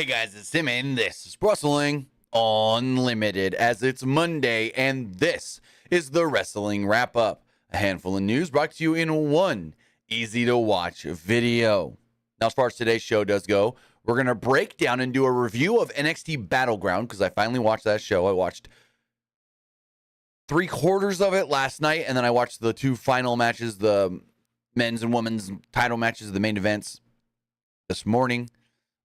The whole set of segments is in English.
Hey guys, it's Tim, and this is Wrestling Unlimited, as it's Monday, and this is the Wrestling Wrap-Up, a handful of news brought to you in one easy-to-watch video. Now, as far as today's show does go, we're going to break down and do a review of NXT Battleground, because I finally watched that show. I watched 3/4 of it last night, and then I watched the two final matches, the men's and women's title matches, the main events this morning.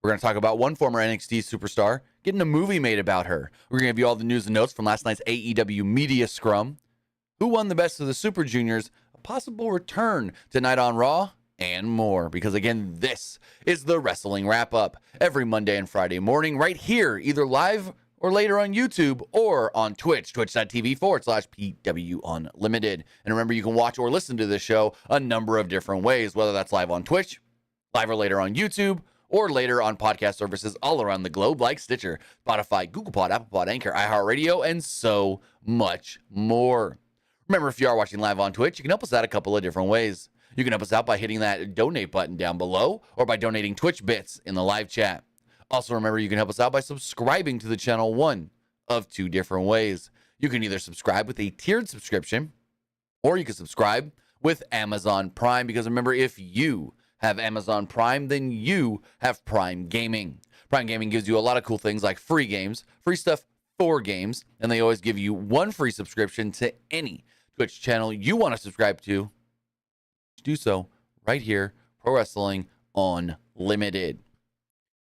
We're going to talk about one former NXT superstar getting a movie made about her. We're going to give you all the news and notes from last night's AEW Media Scrum. Who won the Best of the Super Juniors? A possible return tonight on Raw, and more. Because again, this is the Wrestling Wrap-Up every Monday and Friday morning right here, either live or later on YouTube or on Twitch, twitch.tv/PWU Unlimited. And remember, you can watch or listen to this show a number of different ways, whether that's live on Twitch, live or later on YouTube, or later on podcast services all around the globe like Stitcher, Spotify, Google Pod, Apple Pod, Anchor, iHeartRadio, and so much more. Remember, if you are watching live on Twitch, you can help us out a couple of different ways. You can help us out by hitting that donate button down below or by donating Twitch bits in the live chat. Also, remember, you can help us out by subscribing to the channel one of two different ways. You can either subscribe with a tiered subscription, or you can subscribe with Amazon Prime, because remember, if you have Amazon Prime, then you have Prime Gaming. Prime Gaming gives you a lot of cool things like free games, free stuff for games, and they always give you one free subscription to any Twitch channel you want to subscribe to. Do so right here, Pro Wrestling Unlimited.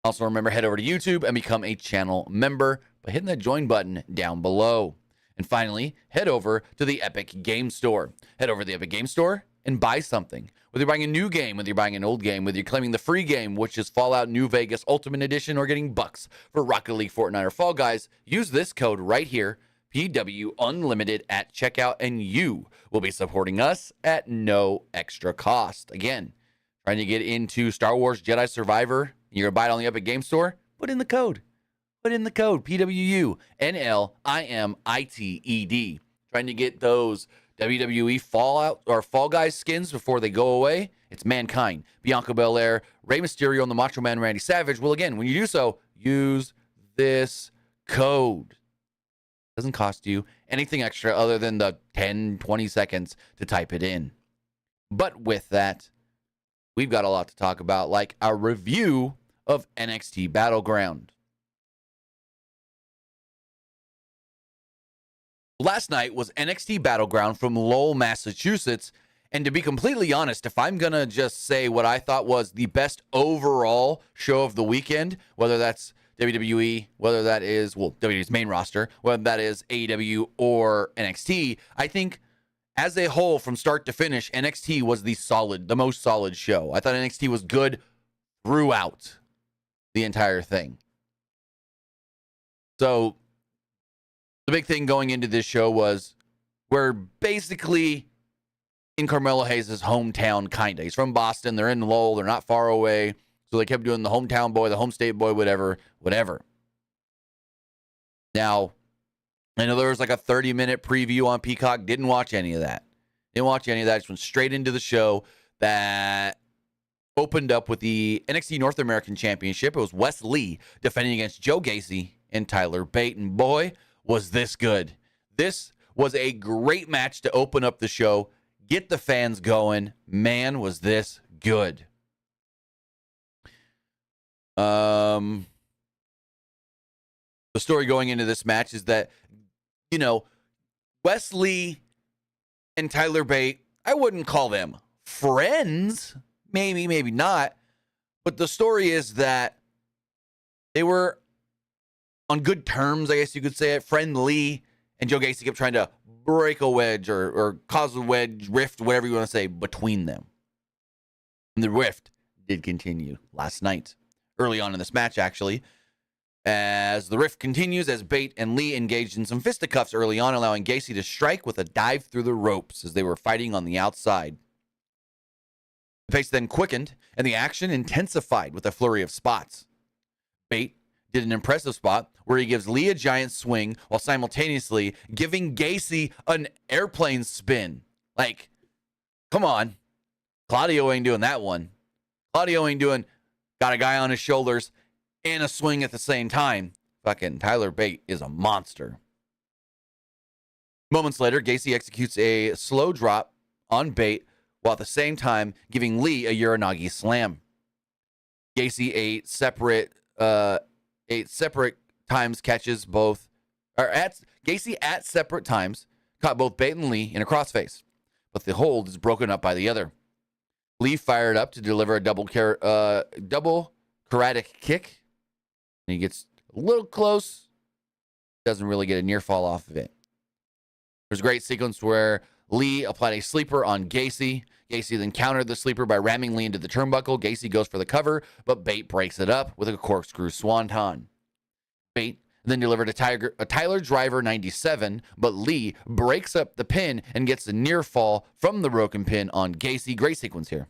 Also, remember, head over to YouTube and become a channel member by hitting that join button down below. And finally, head over to the Epic Game Store. Head over to the Epic Game Store and buy something. Whether you're buying a new game, whether you're buying an old game, whether you're claiming the free game, which is Fallout New Vegas Ultimate Edition, or getting bucks for Rocket League, Fortnite, or Fall Guys, use this code right here, PW Unlimited at checkout, and you will be supporting us at no extra cost. Again, trying to get into Star Wars Jedi Survivor, you're going to buy it on the Epic Game Store, put in the code. Put in the code, PWU NLIMITED. Trying to get those WWE Fallout or Fall Guys skins before they go away. It's Mankind, Bianca Belair, Rey Mysterio, and the Macho Man Randy Savage. Well, again, when you do so, use this code. Doesn't cost you anything extra other than the 10-20 seconds to type it in. But with that, we've got a lot to talk about, like a review of NXT Battleground. Last night was NXT Battleground from Lowell, Massachusetts, and to be completely honest, if I'm going to just say what I thought was the best overall show of the weekend, whether that's WWE, whether that is, WWE's main roster, whether that is AEW or NXT, I think as a whole, from start to finish, NXT was the most solid show. I thought NXT was good throughout the entire thing. So the big thing going into this show was we're basically in Carmelo Hayes' hometown, kind of. He's from Boston. They're in Lowell. They're not far away. So they kept doing the hometown boy, the home state boy, whatever. Now, I know there was like a 30-minute preview on Peacock. Didn't watch any of that. Just went straight into the show that opened up with the NXT North American Championship. It was Wes Lee defending against Joe Gacy and Tyler Bate. And boy, was this good. This was a great match to open up the show. Get the fans going. Man, was this good. The story going into this match is that, Wes Lee and Tyler Bate, I wouldn't call them friends. Maybe not. But the story is that they were on good terms, I guess you could say it. Friendly, and Joe Gacy kept trying to break a wedge or cause a wedge, rift, whatever you want to say, between them. And the rift did continue last night, early on in this match, actually, as the rift continues, as Bate and Lee engaged in some fisticuffs early on, allowing Gacy to strike with a dive through the ropes as they were fighting on the outside. The pace then quickened, and the action intensified with a flurry of spots. Bate did an impressive spot where he gives Lee a giant swing while simultaneously giving Gacy an airplane spin. Like, come on. Claudio ain't doing that one. Claudio ain't doing, got a guy on his shoulders, and a swing at the same time. Fucking Tyler Bate is a monster. Moments later, Gacy executes a slow drop on Bate while at the same time giving Lee a Uranagi slam. Gacy eight separate times catches both, Gacy at separate times caught both Bate and Lee in a crossface, but the hold is broken up by the other. Lee fired up to deliver a double karatic kick, and he gets a little close, doesn't really get a near fall off of it. There's a great sequence where Lee applied a sleeper on Gacy. Gacy then countered the sleeper by ramming Lee into the turnbuckle. Gacy goes for the cover, but Bate breaks it up with a corkscrew swanton. Bate then delivered a Tyler Driver 97, but Lee breaks up the pin and gets a near fall from the broken pin on Gacy. Great sequence here.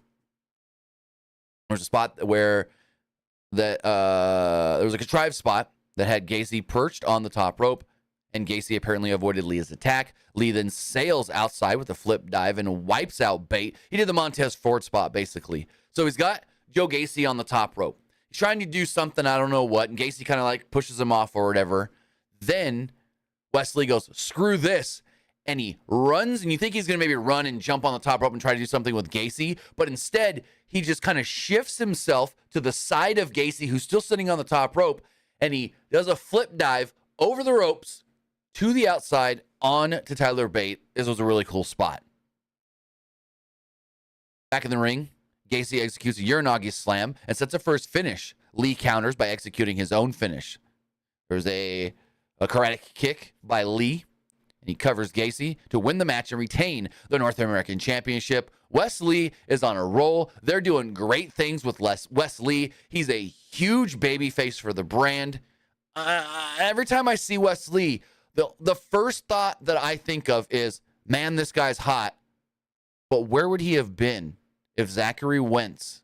There's a spot where there was a contrived spot that had Gacy perched on the top rope, and Gacy apparently avoided Lee's attack. Lee then sails outside with a flip dive and wipes out Bate. He did the Montez Ford spot, basically. So he's got Joe Gacy on the top rope. He's trying to do something, I don't know what, and Gacy kind of like pushes him off or whatever. Then Wesley goes, screw this, and he runs, and you think he's going to maybe run and jump on the top rope and try to do something with Gacy, but instead, he just kind of shifts himself to the side of Gacy, who's still sitting on the top rope, and he does a flip dive over the ropes to the outside on to Tyler Bate. This was a really cool spot. Back in the ring, Gacy executes a Uranagi slam and sets a first finish. Lee counters by executing his own finish. There's a karatic kick by Lee, and he covers Gacy to win the match and retain the North American Championship. Wes Lee is on a roll. They're doing great things with Wes Lee. He's a huge babyface for the brand. Every time I see Wes Lee, the first thought that I think of is, man, this guy's hot. But where would he have been if Zachary Wentz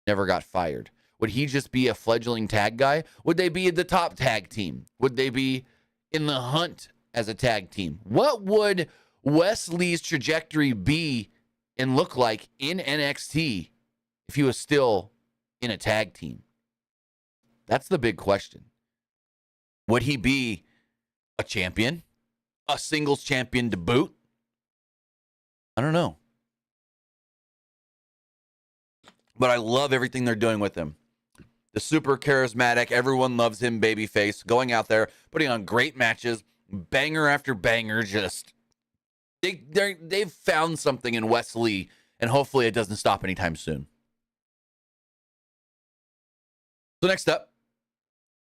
never got fired? Would he just be a fledgling tag guy? Would they be the top tag team? Would they be in the hunt as a tag team? What would Wes Lee's trajectory be and look like in NXT if he was still in a tag team? That's the big question. Would he be a champion? A singles champion to boot? I don't know. But I love everything they're doing with him. The super charismatic, everyone loves him babyface, going out there, putting on great matches, banger after banger, just they've found something in Wes Lee, and hopefully it doesn't stop anytime soon. So next up,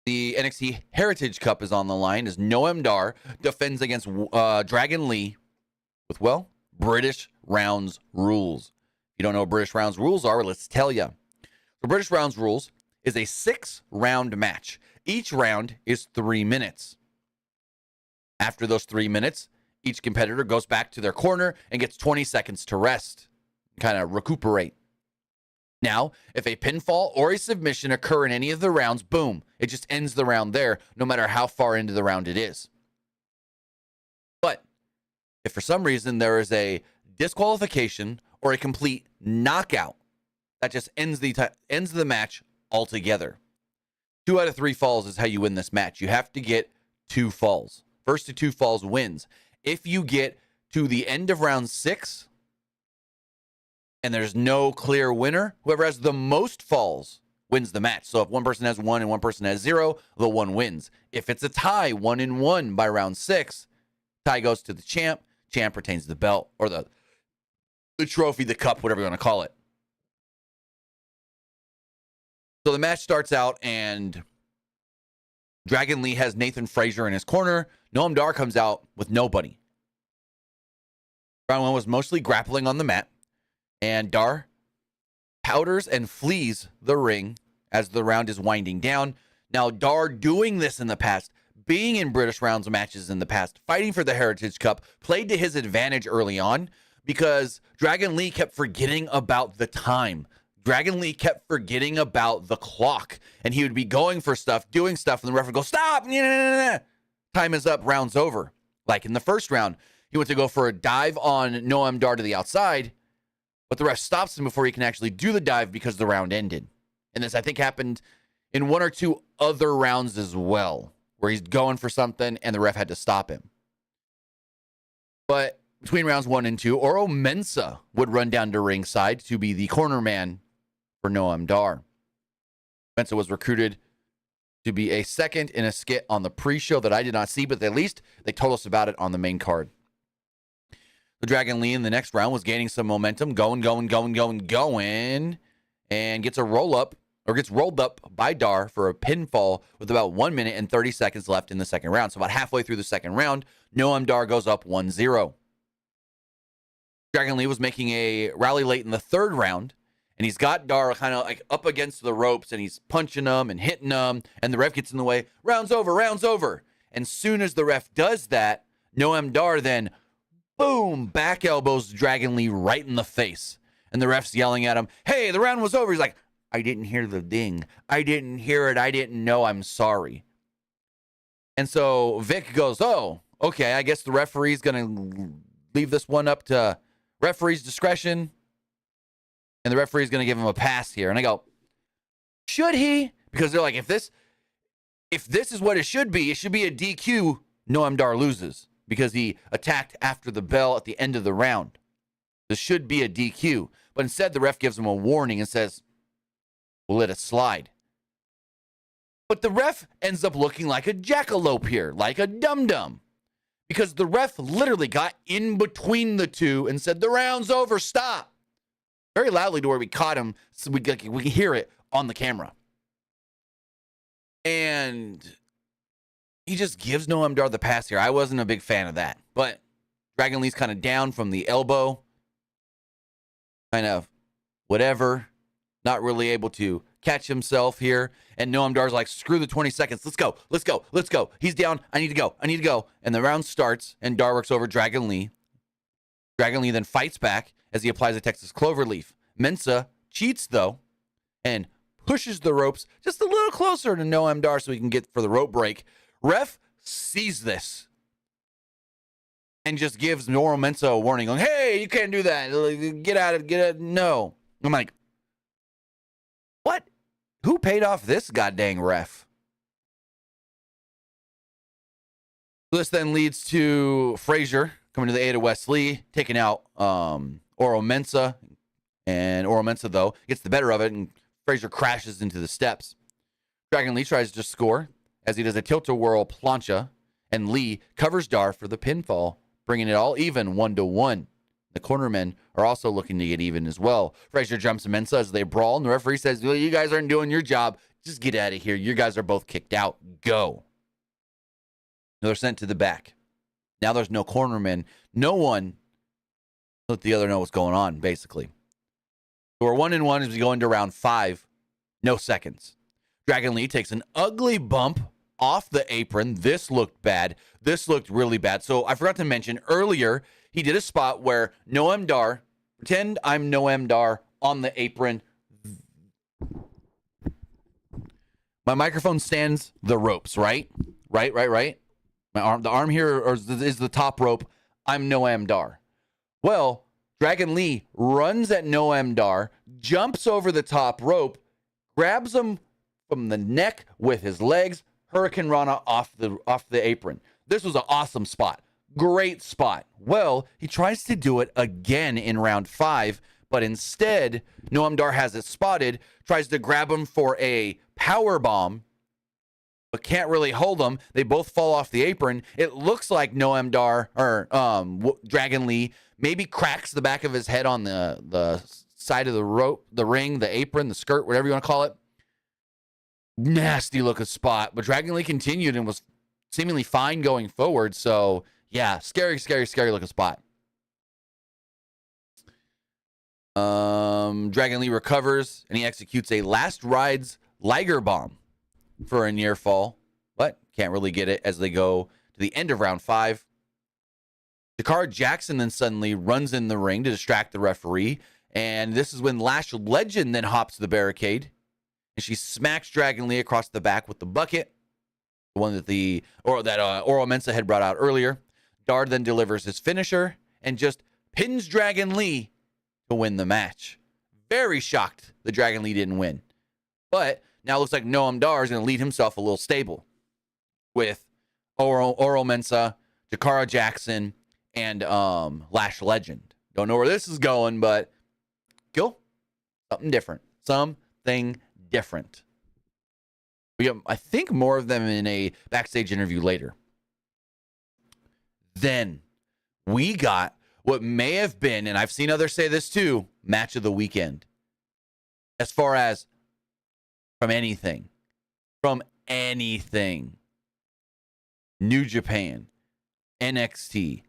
the NXT Heritage Cup is on the line as Noam Dar defends against Dragon Lee with, well, British Rounds rules. If you don't know what British Rounds rules are, let's tell you. The British Rounds rules is a 6-round match. Each round is 3 minutes. After those 3 minutes, each competitor goes back to their corner and gets 20 seconds to rest, kind of recuperate. Now, if a pinfall or a submission occur in any of the rounds, boom, it just ends the round there, no matter how far into the round it is. But if for some reason there is a disqualification or a complete knockout, that just ends the match altogether. 2 out of 3 falls is how you win this match. You have to get 2 falls. First to 2 falls wins. If you get to the end of round 6 and there's no clear winner, whoever has the most falls wins the match. So if one person has 1 and one person has 0, the one wins. If it's a tie, 1-1 by round 6, tie goes to the champ. Champ retains the belt or the trophy, the cup, whatever you want to call it. So the match starts out and Dragon Lee has Nathan Frazier in his corner. Noam Dar comes out with nobody. Round 1 was mostly grappling on the mat, and Dar powders and flees the ring as the round is winding down. Now, Dar doing this in the past, being in British Rounds matches in the past, fighting for the Heritage Cup, played to his advantage early on because Dragon Lee kept forgetting about the time. Dragon Lee kept forgetting about the clock, and he would be going for stuff, doing stuff, and the ref would go, stop! Time is up, round's over. Like in the first round, he went to go for a dive on Noam Dar to the outside, but the ref stops him before he can actually do the dive because the round ended. And this, I think, happened in one or two other rounds as well, where he's going for something and the ref had to stop him. But between rounds 1 and 2, Oro Mensah would run down to ringside to be the corner man for Noam Dar. Mensah was recruited to be a second in a skit on the pre-show that I did not see, but at least they told us about it on the main card. The Dragon Lee in the next round was gaining some momentum, going, and gets a roll-up, or gets rolled up by Dar for a pinfall with about 1 minute and 30 seconds left in the second round. So about halfway through the second round, Noam Dar goes up 1-0. Dragon Lee was making a rally late in the third round, and he's got Dar kind of like up against the ropes, and he's punching them and hitting them, and the ref gets in the way. Round's over. And soon as the ref does that, Noam Dar then, boom, back elbows Dragon Lee right in the face. And the ref's yelling at him, hey, the round was over. He's like, I didn't hear the ding. I didn't hear it. I didn't know. I'm sorry. And so Vic goes, oh, okay, I guess the referee's going to leave this one up to referee's discretion. And the referee's going to give him a pass here. And I go, should he? Because they're like, if this is what it should be a DQ. Noam Dar loses because he attacked after the bell at the end of the round. This should be a DQ. But instead, the ref gives him a warning and says, we'll let it slide. But the ref ends up looking like a jackalope here, like a dum-dum. Because the ref literally got in between the two and said, the round's over, stop. Very loudly to where we caught him, so we can hear it on the camera. And he just gives Noam Dar the pass here. I wasn't a big fan of that. But Dragon Lee's kind of down from the elbow. Kind of whatever. Not really able to catch himself here. And Noam Dar's like, screw the 20 seconds. Let's go. He's down. I need to go. And the round starts, and Dar works over Dragon Lee. Dragon Lee then fights back as he applies a Texas Cloverleaf. Mensah cheats, though, and pushes the ropes just a little closer to Noam Dar so he can get for the rope break. Ref sees this and just gives Oro Mensah a warning, going, hey, you can't do that. Get out. No. I'm like, what? Who paid off this goddamn ref? This then leads to Frazier coming to the aid of Wes Lee, taking out Oro Mensah. And Oro Mensah, though, gets the better of it, and Frazier crashes into the steps. Dragon Lee tries to score as he does a tilt-a-whirl plancha, and Lee covers Dar for the pinfall, bringing it all even 1-1. The cornermen are also looking to get even as well. Frazier jumps Mensah as they brawl, and the referee says, well, you guys aren't doing your job. Just get out of here. You guys are both kicked out. Go. They're sent to the back. Now there's no cornermen. No one let the other know what's going on, basically. So we're 1-1 as we go into round 5. No seconds. Dragon Lee takes an ugly bump off the apron. This looked bad. This looked really bad. So I forgot to mention earlier, he did a spot where Noam Dar, pretend I'm Noam Dar on the apron. My microphone stands the ropes, right? Right. The arm here is the top rope. I'm Noam Dar. Well, Dragon Lee runs at Noam Dar, jumps over the top rope, grabs him from the neck with his legs, Hurricane Rana off the apron. This was an awesome spot. Great spot. Well, he tries to do it again in round 5, but instead, Noam Dar has it spotted, tries to grab him for a power bomb, but can't really hold them. They both fall off the apron. It looks like Noam Dar, or Dragon Lee, maybe cracks the back of his head on the side of the rope, the ring, the apron, the skirt, whatever you want to call it. Nasty looking spot. But Dragon Lee continued and was seemingly fine going forward. So, yeah, scary looking spot. Dragon Lee recovers, and he executes a last ride's Liger Bomb for a near fall, but can't really get it as they go to the end of round 5. Jakara Jackson then suddenly runs in the ring to distract the referee, and this is when Lash Legend then hops the barricade, and she smacks Dragon Lee across the back with the bucket, the one that Oro Mensah had brought out earlier. Dar then delivers his finisher and just pins Dragon Lee to win the match. Very shocked that Dragon Lee didn't win. But Now it looks like Noam Dar is going to lead himself a little stable with Oro Mensah, Jakara Jackson, and Lash Legend. Don't know where this is going, but cool. Something different. Something different. We have, I think, more of them in a backstage interview later. Then we got what may have been, and I've seen others say this too, match of the weekend. As far as from anything. New Japan, NXT,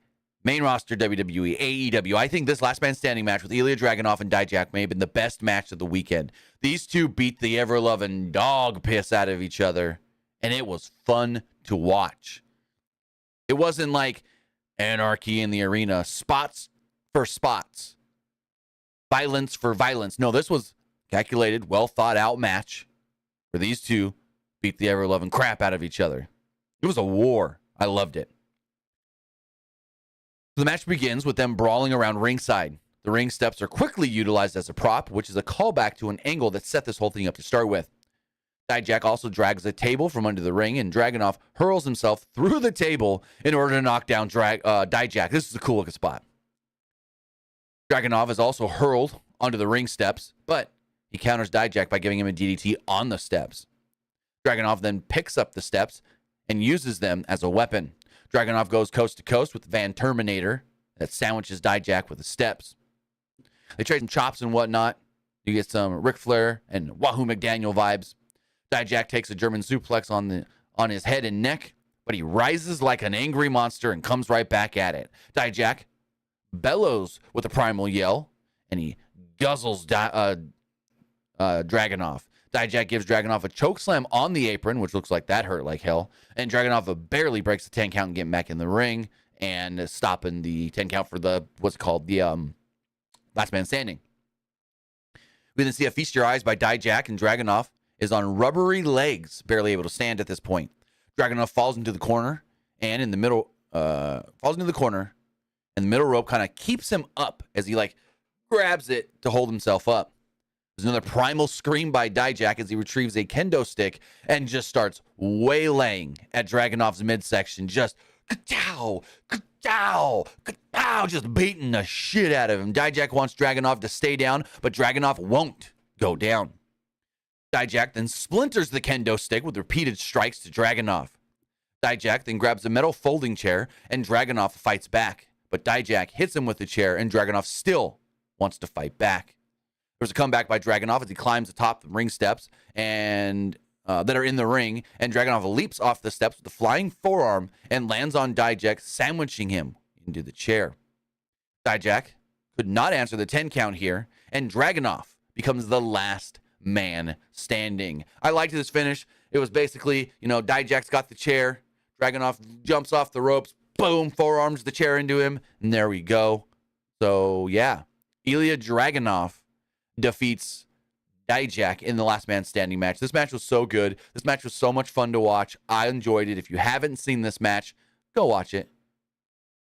main roster WWE, AEW. I think this last man standing match with Ilya Dragunov and Dijak may have been the best match of the weekend. These two beat the ever-loving dog piss out of each other, and it was fun to watch. It wasn't like anarchy in the arena, spots for spots, violence for violence. No, this was calculated, well thought out match where these two beat the ever-loving crap out of each other. It was a war. I loved it. The match begins with them brawling around ringside. The ring steps are quickly utilized as a prop, which is a callback to an angle that set this whole thing up to start with. Dijak also drags a table from under the ring, and Dragunov hurls himself through the table in order to knock down Dijak. This is a cool looking spot. Dragunov is also hurled onto the ring steps, but he counters Dijak by giving him a DDT on the steps. Dragunov then picks up the steps and uses them as a weapon. Dragunov goes coast to coast with Van Terminator that sandwiches Dijak with the steps. They trade some chops and whatnot. You get some Ric Flair and Wahoo McDaniel vibes. Dijak takes a German suplex on his head and neck, but he rises like an angry monster and comes right back at it. Dijak bellows with a primal yell, and he guzzles Dragunov. Dijak gives Dragunov a chokeslam on the apron, which looks like that hurt like hell, and Dragunov barely breaks the 10 count and getting back in the ring and stopping the 10 count for the, what's called, the last man standing. We then see a feast your eyes by Dijak, and Dragunov is on rubbery legs, barely able to stand at this point. Dragunov falls into the corner, and in the middle, and the middle rope kind of keeps him up as he grabs it to hold himself up. There's another primal scream by Dijak as he retrieves a kendo stick and just starts waylaying at Dragunov's midsection, just ka-chow, ka-chow, ka-chow, just beating the shit out of him. Dijak wants Dragunov to stay down, but Dragunov won't go down. Dijak then splinters the kendo stick with repeated strikes to Dragunov. Dijak then grabs a metal folding chair, and Dragunov fights back. But Dijak hits him with the chair, and Dragunov still wants to fight back. There's a comeback by Dragunov as he climbs atop the ring steps and that are in the ring, and Dragunov leaps off the steps with a flying forearm and lands on Dijak, sandwiching him into the chair. Dijak could not answer the 10 count here, and Dragunov becomes the last man standing. I liked this finish. It was basically, Dijak's got the chair, Dragunov jumps off the ropes, boom, forearms the chair into him, and there we go. So, yeah, Ilya Dragunov defeats Dijak in the last man standing match. This match was so good. This match was so much fun to watch. I enjoyed it. If you haven't seen this match, go watch it.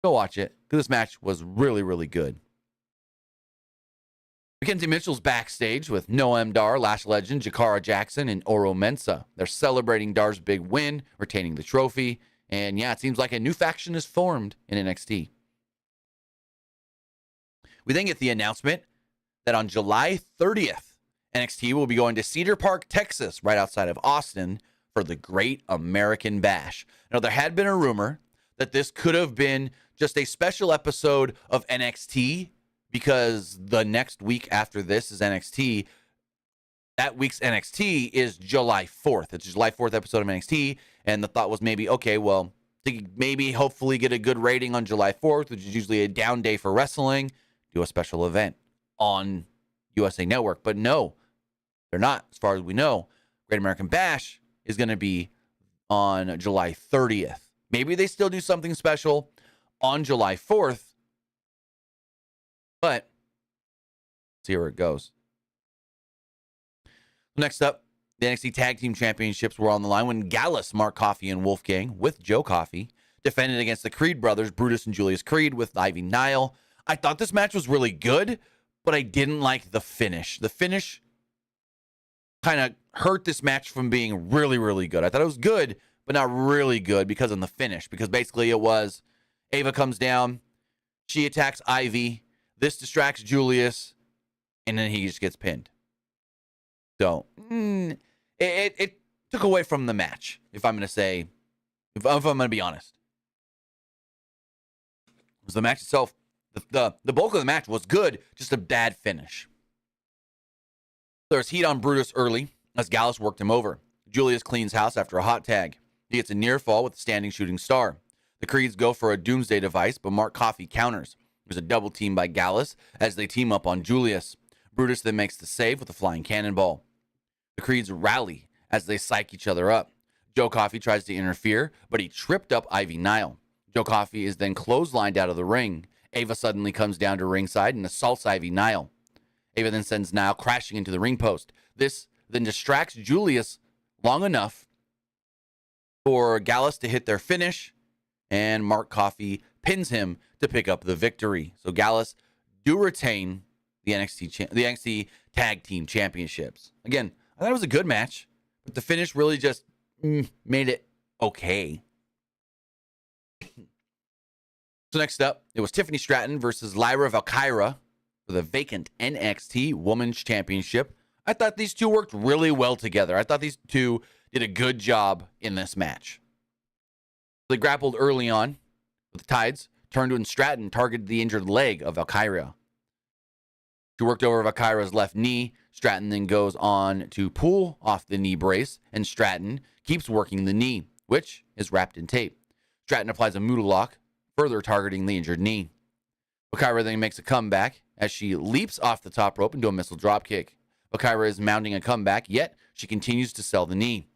Go watch it, because this match was really, really good. Mackenzie Mitchell's backstage with Noam Dar, Lash Legend, Jakara Jackson, and Oro Mensah. They're celebrating Dar's big win, retaining the trophy, and yeah, it seems like a new faction is formed in NXT. We then get the announcement that on July 30th, NXT will be going to Cedar Park, Texas, right outside of Austin, for the Great American Bash. Now, there had been a rumor that this could have been just a special episode of NXT, because the next week after this is NXT. That week's NXT is July 4th. It's July 4th episode of NXT, and the thought was maybe, okay, well, to maybe hopefully get a good rating on July 4th, which is usually a down day for wrestling, do a special event on USA Network. But no, they're not. As far as we know, Great American Bash is going to be on July 30th. Maybe they still do something special on July 4th, but see where it goes. Next up, the NXT Tag Team Championships were on the line when Gallus, Mark Coffey, and Wolfgang, with Joe Coffey, defended against the Creed brothers, Brutus and Julius Creed, with Ivy Nile. I thought this match was really good, but I didn't like the finish. The finish kind of hurt this match from being really, really good. I thought it was good, but not really good because of the finish. Because basically it was Ava comes down, she attacks Ivy, this distracts Julius, and then he just gets pinned. So it took away from the match, if I'm going to be honest. It was the match itself. The bulk of the match was good, just a bad finish. There's heat on Brutus early as Gallus worked him over. Julius cleans house after a hot tag. He gets a near fall with a standing shooting star. The Creeds go for a doomsday device, but Mark Coffey counters. There's a double team by Gallus as they team up on Julius. Brutus then makes the save with a flying cannonball. The Creeds rally as they psych each other up. Joe Coffey tries to interfere, but he tripped up Ivy Nile. Joe Coffey is then clotheslined out of the ring. Ava suddenly comes down to ringside and assaults Ivy Nile. Ava then sends Nile crashing into the ring post. This then distracts Julius long enough for Gallus to hit their finish, and Mark Coffey pins him to pick up the victory. So Gallus do retain the NXT Tag Team Championships. Again, I thought it was a good match, but the finish really just made it okay. So next up, it was Tiffany Stratton versus Lyra Valkyria for the vacant NXT Women's Championship. I thought these two worked really well together. I thought these two did a good job in this match. They grappled early on with the tides, turned when Stratton targeted the injured leg of Valkyria. She worked over Valkyria's left knee. Stratton then goes on to pull off the knee brace, and Stratton keeps working the knee, which is wrapped in tape. Stratton applies a Muda lock, further targeting the injured knee. Valkyria then makes a comeback as she leaps off the top rope into a missile dropkick. Valkyria is mounting a comeback, yet she continues to sell the knee.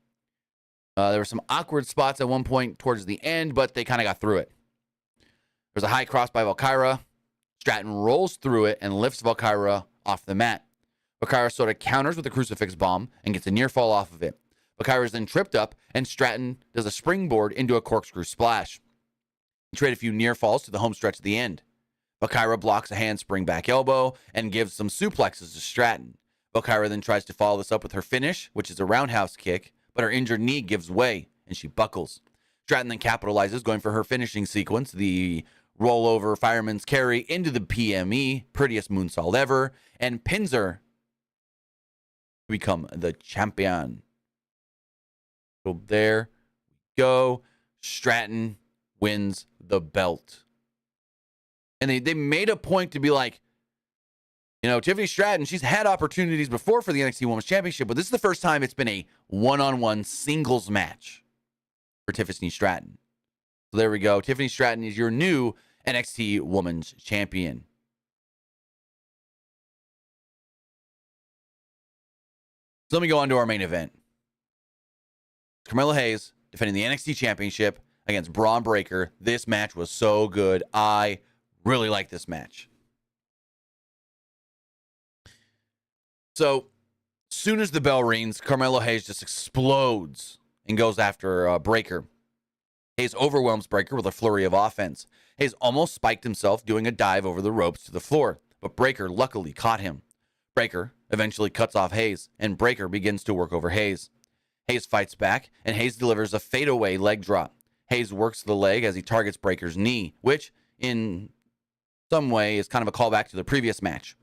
There were some awkward spots at one point towards the end, but they kind of got through it. There's a high cross by Valkyria. Stratton rolls through it and lifts Valkyria off the mat. Valkyria sort of counters with a crucifix bomb and gets a near fall off of it. Valkyria is then tripped up, and Stratton does a springboard into a corkscrew splash. He traded a few near falls to the home stretch at the end. Valkyria blocks a handspring back elbow and gives some suplexes to Stratton. Valkyria then tries to follow this up with her finish, which is a roundhouse kick, but her injured knee gives way and she buckles. Stratton then capitalizes, going for her finishing sequence, the rollover fireman's carry into the PME, prettiest moonsault ever, and pins her to become the champion. So there we go. Stratton wins the belt. And they made a point to be like, you know, Tiffany Stratton, she's had opportunities before for the NXT Women's Championship, but this is the first time it's been a one-on-one singles match for Tiffany Stratton. So there we go. Tiffany Stratton is your new NXT Women's Champion. So let me go on to our main event. Carmelo Hayes defending the NXT Championship against Braun Breaker. This match was so good. I really like this match. So, soon as the bell rings, Carmelo Hayes just explodes and goes after Breaker. Hayes overwhelms Breaker with a flurry of offense. Hayes almost spiked himself doing a dive over the ropes to the floor, but Breaker luckily caught him. Breaker eventually cuts off Hayes, and Breaker begins to work over Hayes. Hayes fights back, and Hayes delivers a fadeaway leg drop. Hayes works the leg as he targets Breaker's knee, which, in some way, is kind of a callback to the previous match.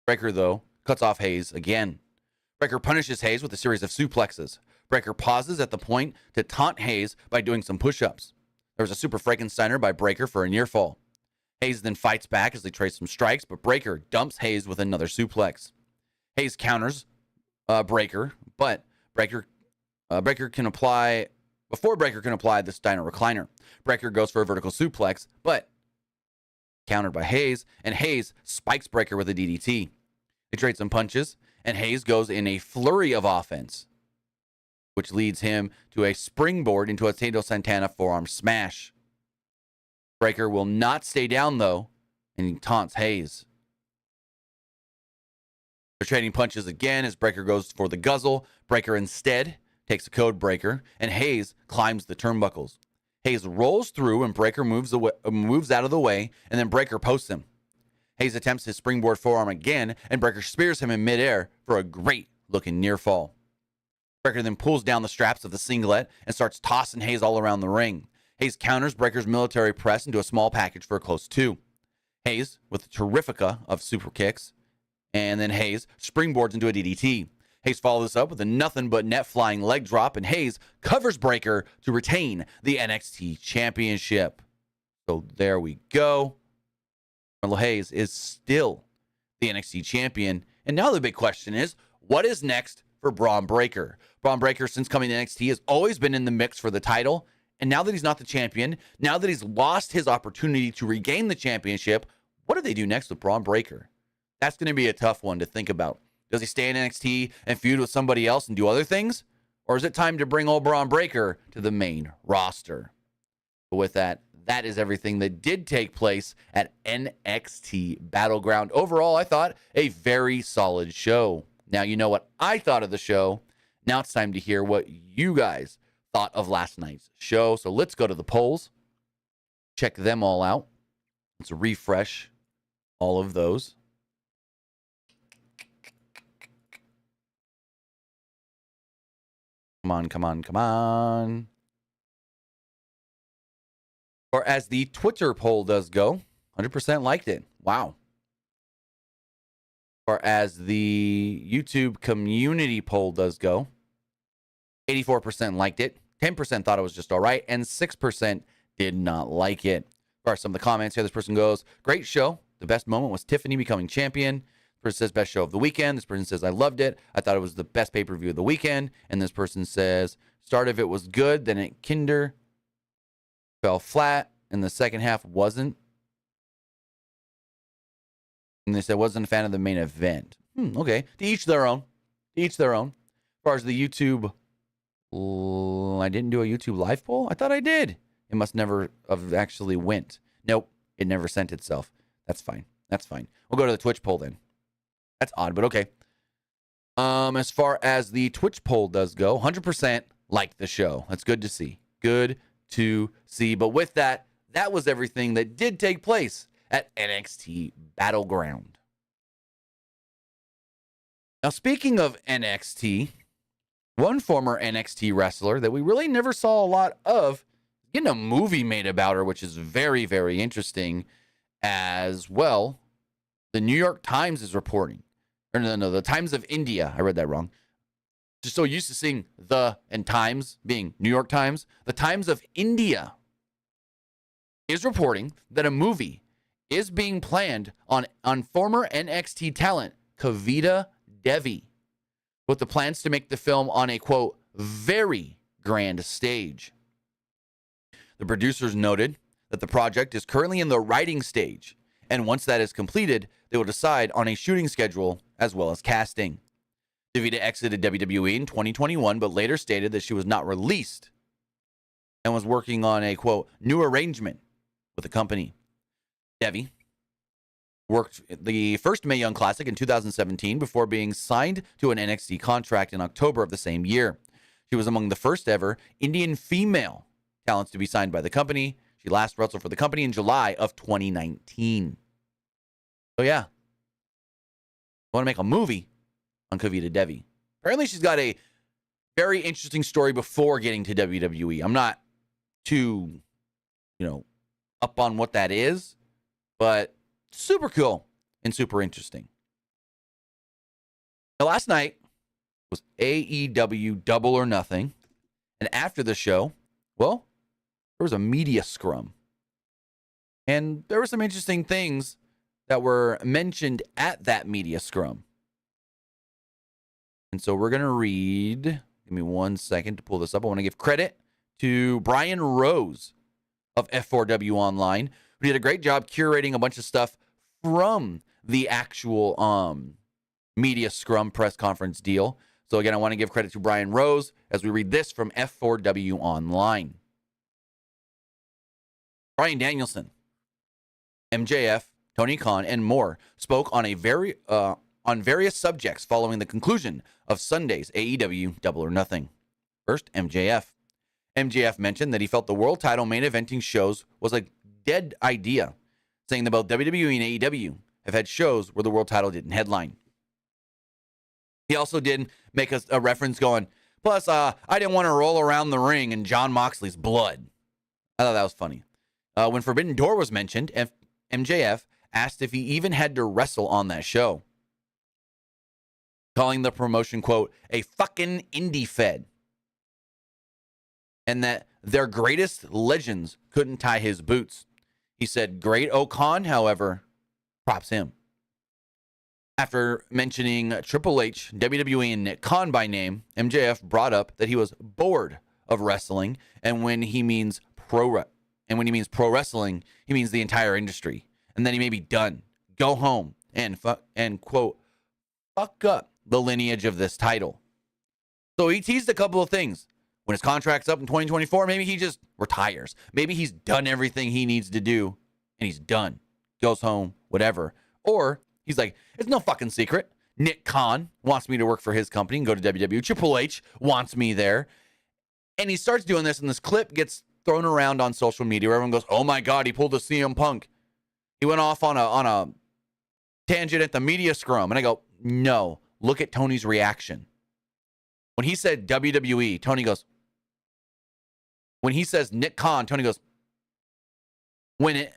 Breaker, though, cuts off Hayes again. Breaker punishes Hayes with a series of suplexes. Breaker pauses at the point to taunt Hayes by doing some push-ups. There was a Super Frankensteiner by Breaker for a near fall. Hayes then fights back as they trade some strikes, but Breaker dumps Hayes with another suplex. Hayes counters Breaker, but Breaker can apply... Before Breaker can apply the Steiner recliner, Breaker goes for a vertical suplex, but countered by Hayes, and Hayes spikes Breaker with a DDT. They trade some punches, and Hayes goes in a flurry of offense, which leads him to a springboard into a Tito Santana forearm smash. Breaker will not stay down, though, and he taunts Hayes. They're trading punches again as Breaker goes for the guzzle. Breaker instead takes a code breaker, and Hayes climbs the turnbuckles. Hayes rolls through, and Breaker moves out of the way, and then Breaker posts him. Hayes attempts his springboard forearm again, and Breaker spears him in midair for a great looking near fall. Breaker then pulls down the straps of the singlet and starts tossing Hayes all around the ring. Hayes counters Breaker's military press into a small package for a close 2. Hayes with a terrifica of super kicks, and then Hayes springboards into a DDT. Hayes follows this up with a nothing but net flying leg drop, and Hayes covers Breaker to retain the NXT Championship. So there we go. Carmelo Hayes is still the NXT champion. And now the big question is, what is next for Braun Breaker? Braun Breaker, since coming to NXT, has always been in the mix for the title. And now that he's not the champion, now that he's lost his opportunity to regain the championship, what do they do next with Braun Breaker? That's going to be a tough one to think about. Does he stay in NXT and feud with somebody else and do other things? Or is it time to bring old Braun Breaker to the main roster? But with that, that is everything that did take place at NXT Battleground. Overall, I thought a very solid show. Now you know what I thought of the show. Now it's time to hear what you guys thought of last night's show. So let's go to the polls. Check them all out. Let's refresh all of those. Come on, come on, come on. Or as the Twitter poll does go, 100% liked it. Wow. Or as the YouTube community poll does go, 84% liked it, 10% thought it was just all right, and 6% did not like it. Or some of the comments here, this person goes, great show. The best moment was Tiffany becoming champion. This person says, best show of the weekend. This person says, I loved it. I thought it was the best pay-per-view of the weekend. And this person says, start of it was good, then it kinder fell flat, and the second half wasn't. And they said, wasn't a fan of the main event. Okay. To each their own. To each their own. As far as the YouTube, I didn't do a YouTube live poll? I thought I did. It must never have actually went. Nope. It never sent itself. That's fine. That's fine. We'll go to the Twitch poll then. That's odd, but okay. As far as the Twitch poll does go, 100% liked the show. That's good to see. Good to see. But with that, that was everything that did take place at NXT Battleground. Now, speaking of NXT, one former NXT wrestler that we really never saw a lot of getting a movie made about her, which is very, very interesting as well. The New York Times is reporting. Or no, the Times of India. I read that wrong. Just so used to seeing the and Times being New York Times. The Times of India is reporting that a movie is being planned on former NXT talent Kavita Devi, with the plans to make the film on a, quote, very grand stage. The producers noted that the project is currently in the writing stage, and once that is completed, they will decide on a shooting schedule as well as casting. Davida exited WWE in 2021, but later stated that she was not released and was working on a, quote, new arrangement with the company. Devi worked the first Mae Young Classic in 2017 before being signed to an NXT contract in October of the same year. She was among the first ever Indian female talents to be signed by the company. She last wrestled for the company in July of 2019. So yeah, I want to make a movie on Kavita Devi. Apparently she's got a very interesting story before getting to WWE. I'm not too, up on what that is, but super cool and super interesting. Now, last night was AEW Double or Nothing. And after the show, well, there was a media scrum. And there were some interesting things that were mentioned at that media scrum. And so we're going to read. Give me 1 second to pull this up. I want to give credit to Brian Rose of F4W Online, who did a great job curating a bunch of stuff from the actual media scrum press conference deal. So again, I want to give credit to Brian Rose as we read this from F4W Online. Bryan Danielson, MJF, Tony Khan, and more spoke on on various subjects following the conclusion of Sunday's AEW Double or Nothing. First, MJF. MJF mentioned that he felt the world title main eventing shows was a dead idea, saying that both WWE and AEW have had shows where the world title didn't headline. He also did make a reference going, plus, I didn't want to roll around the ring in John Moxley's blood. I thought that was funny. When Forbidden Door was mentioned, MJF asked if he even had to wrestle on that show, calling the promotion, quote, a fucking indie fed, and that their greatest legends couldn't tie his boots. He said, Great O'Khan, however, props him. After mentioning Triple H, WWE, and Nick Khan by name, MJF brought up that he was bored of wrestling, and when he means pro wrestling, he means the entire industry, and then he may be done. Go home and quote, fuck up the lineage of this title. So he teased a couple of things. When his contract's up in 2024, maybe he just retires. Maybe he's done everything he needs to do, and he's done. Goes home, whatever. Or he's like, it's no fucking secret. Nick Khan wants me to work for his company and go to WWE. Triple H wants me there. And he starts doing this, and this clip gets thrown around on social media where everyone goes, oh my God, he pulled a CM Punk. He went off on a tangent at the media scrum. And I go, no, look at Tony's reaction. When he said WWE, Tony goes, when he says Nick Khan, Tony goes, when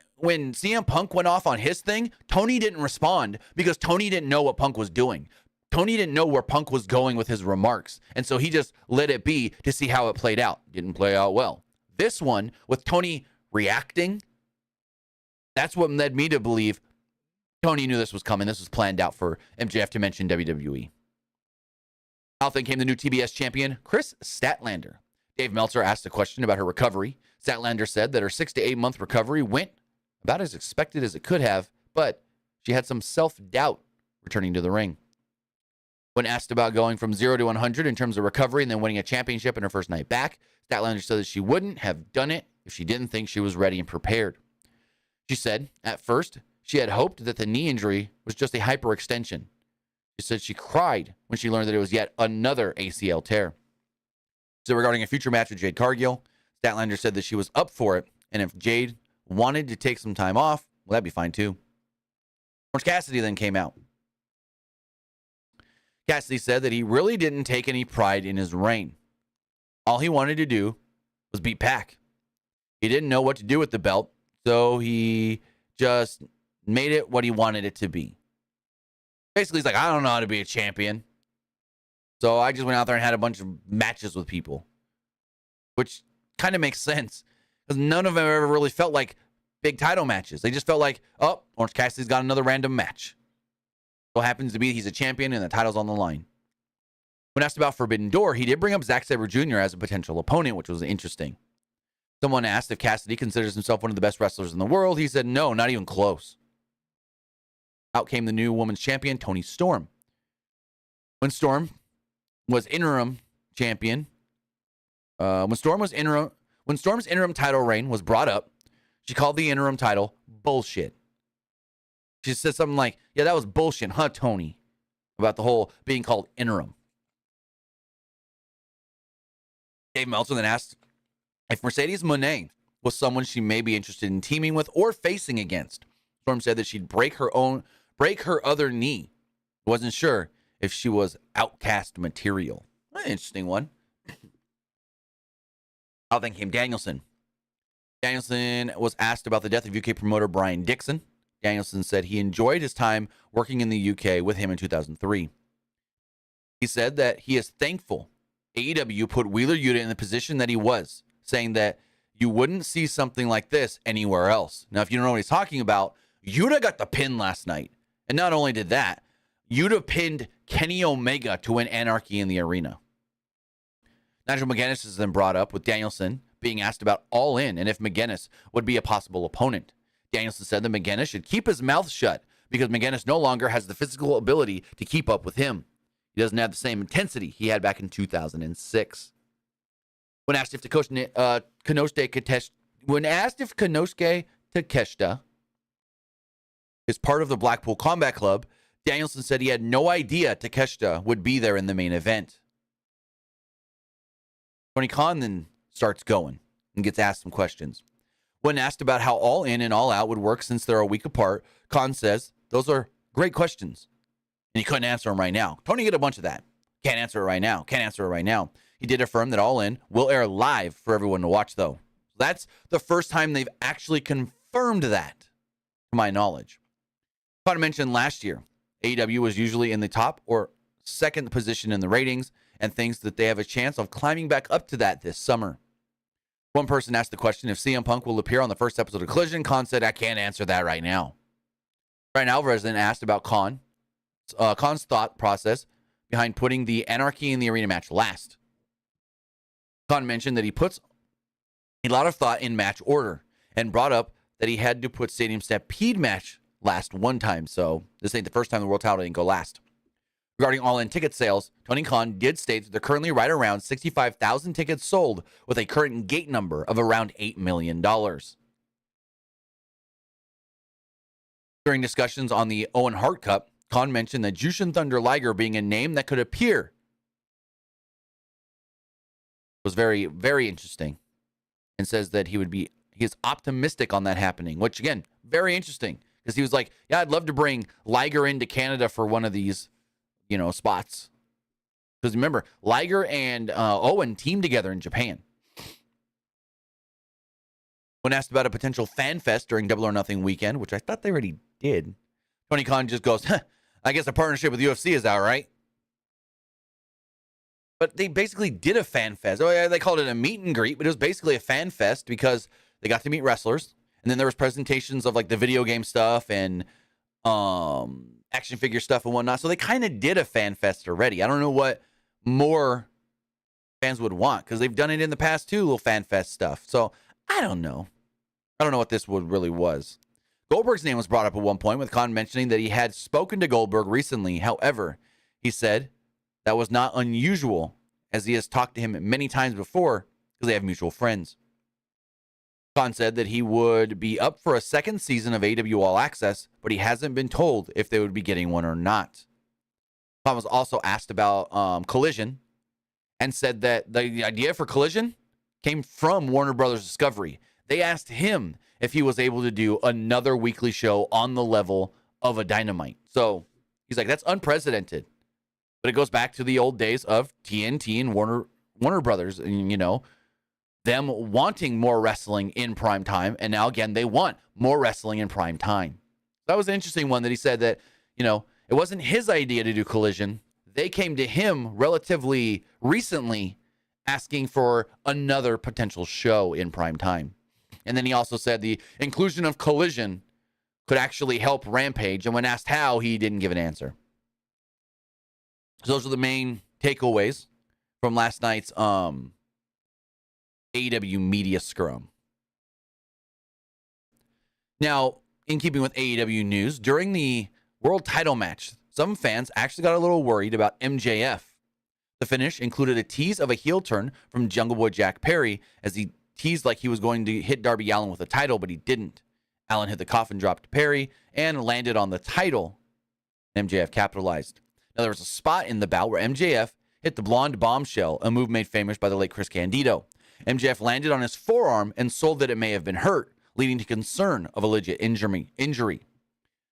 CM Punk went off on his thing, Tony didn't respond because Tony didn't know what Punk was doing. Tony didn't know where Punk was going with his remarks. And so he just let it be to see how it played out. Didn't play out well. This one, with Tony reacting, that's what led me to believe Tony knew this was coming. This was planned out for MJF to mention WWE. Out then came the new TBS champion, Chris Statlander. Dave Meltzer asked a question about her recovery. Statlander said that her 6 to 8 month recovery went about as expected as it could have, but she had some self-doubt returning to the ring. When asked about going from 0 to 100 in terms of recovery and then winning a championship in her first night back, Statlander said that she wouldn't have done it if she didn't think she was ready and prepared. She said, at first, she had hoped that the knee injury was just a hyperextension. She said she cried when she learned that it was yet another ACL tear. So regarding a future match with Jade Cargill, Statlander said that she was up for it, and if Jade wanted to take some time off, well, that'd be fine too. Orange Cassidy then came out. Cassidy said that he really didn't take any pride in his reign. All he wanted to do was beat Pac. He didn't know what to do with the belt, so he just made it what he wanted it to be. Basically, he's like, I don't know how to be a champion. So I just went out there and had a bunch of matches with people, which kind of makes sense because none of them ever really felt like big title matches. They just felt like, oh, Orange Cassidy's got another random match. So happens to be he's a champion and the title's on the line. When asked about Forbidden Door, he did bring up Zack Sabre Jr. as a potential opponent, which was interesting. Someone asked if Cassidy considers himself one of the best wrestlers in the world. He said, no, not even close. Out came the new women's champion, Toni Storm. When Storm was interim champion, when Storm's interim title reign was brought up, she called the interim title bullshit. She said something like, yeah, that was bullshit, huh, Tony? About the whole being called interim. Dave Meltzer then asked if Mercedes Moné was someone she may be interested in teaming with or facing against. Storm said that she'd break her other knee. Wasn't sure if she was outcast material. An interesting one. Out then came Danielson. Danielson was asked about the death of UK promoter Brian Dixon. Danielson said he enjoyed his time working in the UK with him in 2003. He said that he is thankful AEW put Wheeler Yuta in the position that he was, saying that you wouldn't see something like this anywhere else. Now, if you don't know what he's talking about, Yuta got the pin last night. And not only did that, Yuta pinned Kenny Omega to win Anarchy in the Arena. Nigel McGuinness is then brought up with Danielson being asked about All In and if McGuinness would be a possible opponent. Danielson said that McGuinness should keep his mouth shut because McGuinness no longer has the physical ability to keep up with him. He doesn't have the same intensity he had back in 2006. When asked if Konosuke Takeshita is part of the Blackpool Combat Club, Danielson said he had no idea Takeshita would be there in the main event. Tony Khan then starts going and gets asked some questions. When asked about how All In and All Out would work since they're a week apart, Khan says, those are great questions. And he couldn't answer him right now. Tony get a bunch of that. Can't answer it right now. Can't answer it right now. He did affirm that All In will air live for everyone to watch, though. That's the first time they've actually confirmed that, to my knowledge. I mentioned last year, AEW was usually in the top or second position in the ratings and thinks that they have a chance of climbing back up to that this summer. One person asked the question if CM Punk will appear on the first episode of Collision. Khan said, I can't answer that right now. Brian Alvarez then asked about Khan's thought process behind putting the Anarchy in the Arena match last. Khan mentioned that he puts a lot of thought in match order and brought up that he had to put Stadium Stampede match last one time, so this ain't the first time the world title didn't go last. Regarding All-In ticket sales, Tony Khan did state that they're currently right around 65,000 tickets sold with a current gate number of around $8 million. During discussions on the Owen Hart Cup, Khan mentioned that Jushin Thunder Liger being a name that could appear was very, very interesting, and says that he is optimistic on that happening, which again, very interesting, because he was like, yeah, I'd love to bring Liger into Canada for one of these, spots. Because remember, Liger and Owen teamed together in Japan. When asked about a potential fan fest during Double or Nothing weekend, which I thought they already did, Tony Khan just goes, I guess a partnership with UFC is out, right? But they basically did a fan fest. Oh, yeah, they called it a meet and greet, but it was basically a fan fest because they got to meet wrestlers. And then there was presentations of like the video game stuff and action figure stuff and whatnot. So they kind of did a fan fest already. I don't know what more fans would want, because they've done it in the past too, little fan fest stuff. So I don't know. I don't know what this really was. Goldberg's name was brought up at one point, with Khan mentioning that he had spoken to Goldberg recently. However, he said that was not unusual, as he has talked to him many times before because they have mutual friends. Khan said that he would be up for a second season of AEW All Access, but he hasn't been told if they would be getting one or not. Khan was also asked about Collision and said that the idea for Collision came from Warner Brothers Discovery. They asked him if he was able to do another weekly show on the level of a Dynamite. So he's like, that's unprecedented. But it goes back to the old days of TNT and Warner Brothers, and, them wanting more wrestling in prime time. And now, again, they want more wrestling in prime time. That was an interesting one that he said that, it wasn't his idea to do Collision. They came to him relatively recently asking for another potential show in prime time. And then he also said the inclusion of Collision could actually help Rampage. And when asked how, he didn't give an answer. So those are the main takeaways from last night's AEW Media Scrum. Now, in keeping with AEW news, during the world title match, some fans actually got a little worried about MJF. The finish included a tease of a heel turn from Jungle Boy Jack Perry, as he teased like he was going to hit Darby Allin with a title, but he didn't. Allin hit the coffin drop to Perry and landed on the title. MJF capitalized. Now, there was a spot in the bout where MJF hit the blonde bombshell, a move made famous by the late Chris Candido. MJF landed on his forearm and sold that it may have been hurt, leading to concern of a legit injury.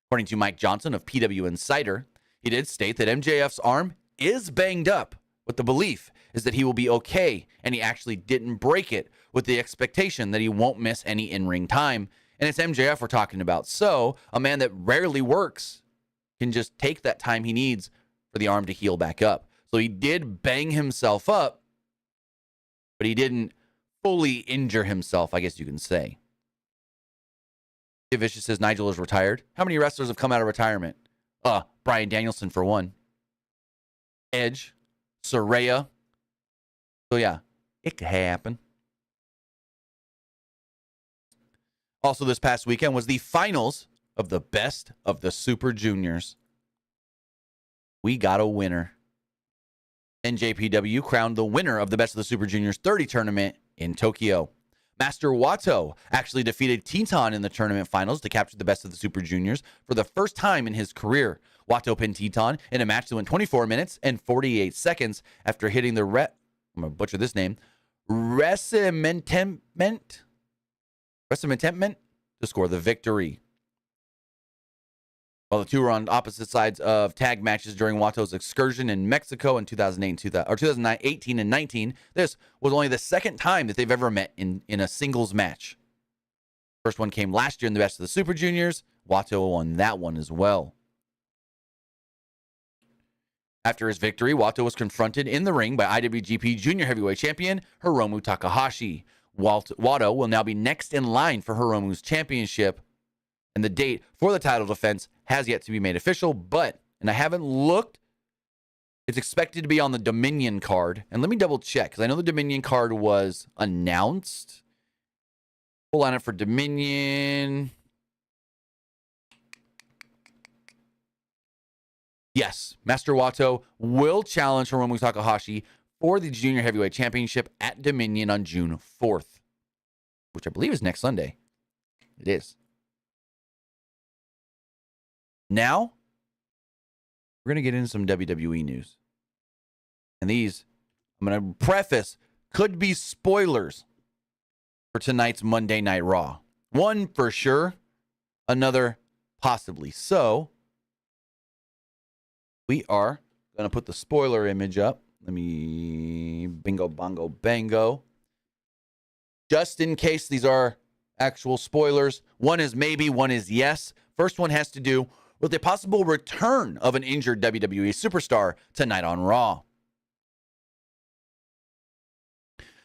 According to Mike Johnson of PW Insider, he did state that MJF's arm is banged up, but the belief is that he will be okay, and he actually didn't break it, with the expectation that he won't miss any in-ring time. And it's MJF we're talking about. So, a man that rarely works can just take that time he needs for the arm to heal back up. So he did bang himself up, but he didn't fully injure himself, I guess you can say. Vicious says Nigel is retired. How many wrestlers have come out of retirement? Bryan Danielson for one. Edge. Saraya. So yeah, it could happen. Also this past weekend was the finals of the Best of the Super Juniors. We got a winner. NJPW crowned the winner of the Best of the Super Juniors 30 tournament in Tokyo. Master Wato actually defeated Teton in the tournament finals to capture the Best of the Super Juniors for the first time in his career. Wato pinned Teton in a match that went 24 minutes and 48 seconds after hitting the I'm going to butcher this name, Resimentement to score the victory. While the two were on opposite sides of tag matches during Wato's excursion in Mexico in 2018 and 19, this was only the second time that they've ever met in a singles match. First one came last year in the Best of the Super Juniors. Wato won that one as well. After his victory, Wato was confronted in the ring by IWGP Junior Heavyweight Champion Hiromu Takahashi. Wato will now be next in line for Hiromu's championship, and the date for the title defense has yet to be made official, but, and I haven't looked, it's expected to be on the Dominion card. And let me double check, because I know the Dominion card was announced. Full lineup for Dominion. Yes, Master Wato will challenge Hiromu Takahashi for the Junior Heavyweight Championship at Dominion on June 4th, which I believe is next Sunday. It is. Now, we're going to get into some WWE news. And these, I'm going to preface, could be spoilers for tonight's Monday Night Raw. One for sure, another possibly. So, we are going to put the spoiler image up. Let me bingo, bongo, bango. Just in case these are actual spoilers. One is maybe, one is yes. First one has to do with the possible return of an injured WWE superstar tonight on Raw.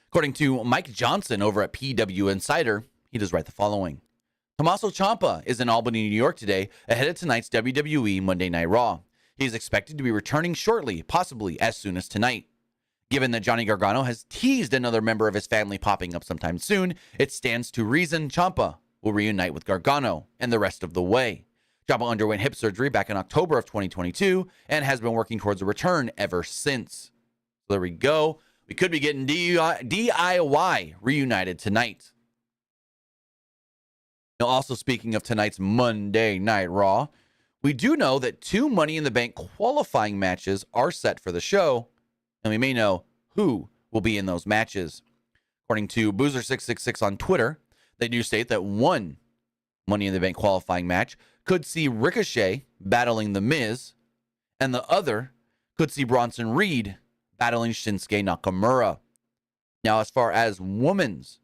According to Mike Johnson over at PWU Insider, he does write the following. Tommaso Ciampa is in Albany, New York today ahead of tonight's WWE Monday Night Raw. He is expected to be returning shortly, possibly as soon as tonight. Given that Johnny Gargano has teased another member of his family popping up sometime soon, it stands to reason Ciampa will reunite with Gargano and the rest of the way. Ciampa underwent hip surgery back in October of 2022 and has been working towards a return ever since. So there we go. We could be getting DIY reunited tonight. Now, also speaking of tonight's Monday Night Raw, we do know that 2 Money in the Bank qualifying matches are set for the show, and we may know who will be in those matches. According to Boozer666 on Twitter, they do state that 1 Money in the Bank qualifying match could see Ricochet battling The Miz, and the other could see Bronson Reed battling Shinsuke Nakamura. Now, as far as women's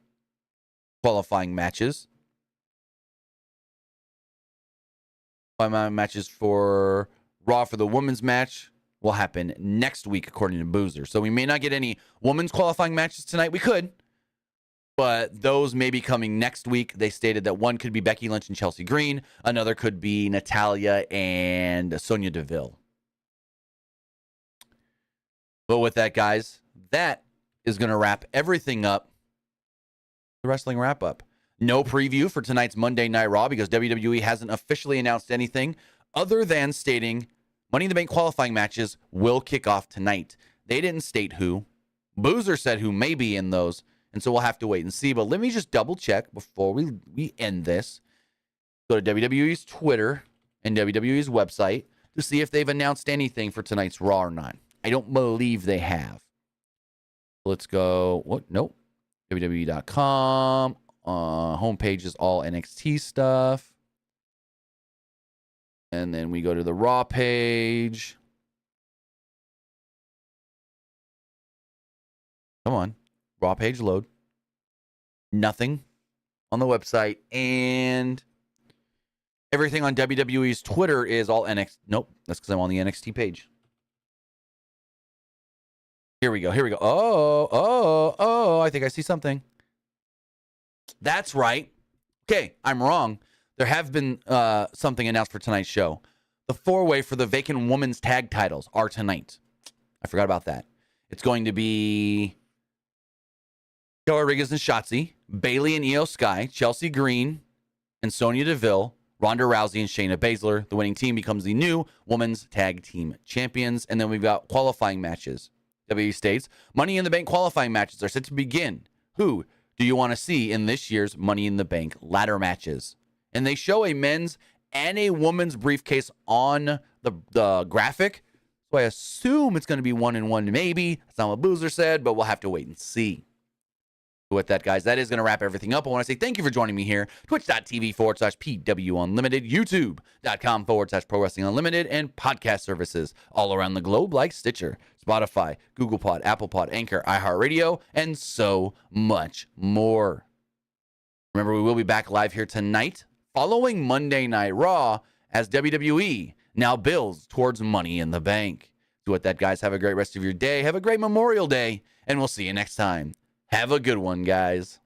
qualifying matches, matches for Raw for the women's match will happen next week, according to Boozer. So we may not get any women's qualifying matches tonight. We could, but those may be coming next week. They stated that one could be Becky Lynch and Chelsea Green. Another could be Natalya and Sonya Deville. But with that, guys, that is going to wrap everything up. The Wrestling Wrap-Up. No preview for tonight's Monday Night Raw because WWE hasn't officially announced anything other than stating Money in the Bank qualifying matches will kick off tonight. They didn't state who. Boozer said who may be in those, and so we'll have to wait and see. But let me just double check before we end this. Go to WWE's Twitter and WWE's website to see if they've announced anything for tonight's Raw or not. I don't believe they have. Let's go. What? Nope. WWE.com. Homepage is all NXT stuff. And then we go to the Raw page. Come on. Raw page load. Nothing on the website. And everything on WWE's Twitter is all NXT. Nope. That's because I'm on the NXT page. Here we go. Here we go. Oh, I think I see something. That's right. Okay, I'm wrong. There have been something announced for tonight's show. The 4-way for the vacant women's tag titles are tonight. I forgot about that. It's going to be Raquel Rodriguez and Shotzi, Bayley and Io Sky, Chelsea Green and Sonya Deville, Ronda Rousey and Shayna Baszler. The winning team becomes the new women's tag team champions. And then we've got qualifying matches. WWE states, Money in the Bank qualifying matches are set to begin. Who do you want to see in this year's Money in the Bank ladder matches? And they show a men's and a woman's briefcase on the graphic. So I assume it's going to be 1-1 maybe. That's not what Boozer said, but we'll have to wait and see. With that, guys, that is going to wrap everything up. I want to say thank you for joining me here. Twitch.tv/PW Unlimited, YouTube.com/Pro Wrestling Unlimited, and podcast services all around the globe like Stitcher, Spotify, Google Pod, Apple Pod, Anchor, iHeartRadio, and so much more. Remember, we will be back live here tonight following Monday Night Raw as WWE now builds towards Money in the Bank. So with that, guys, have a great rest of your day. Have a great Memorial Day, and we'll see you next time. Have a good one, guys.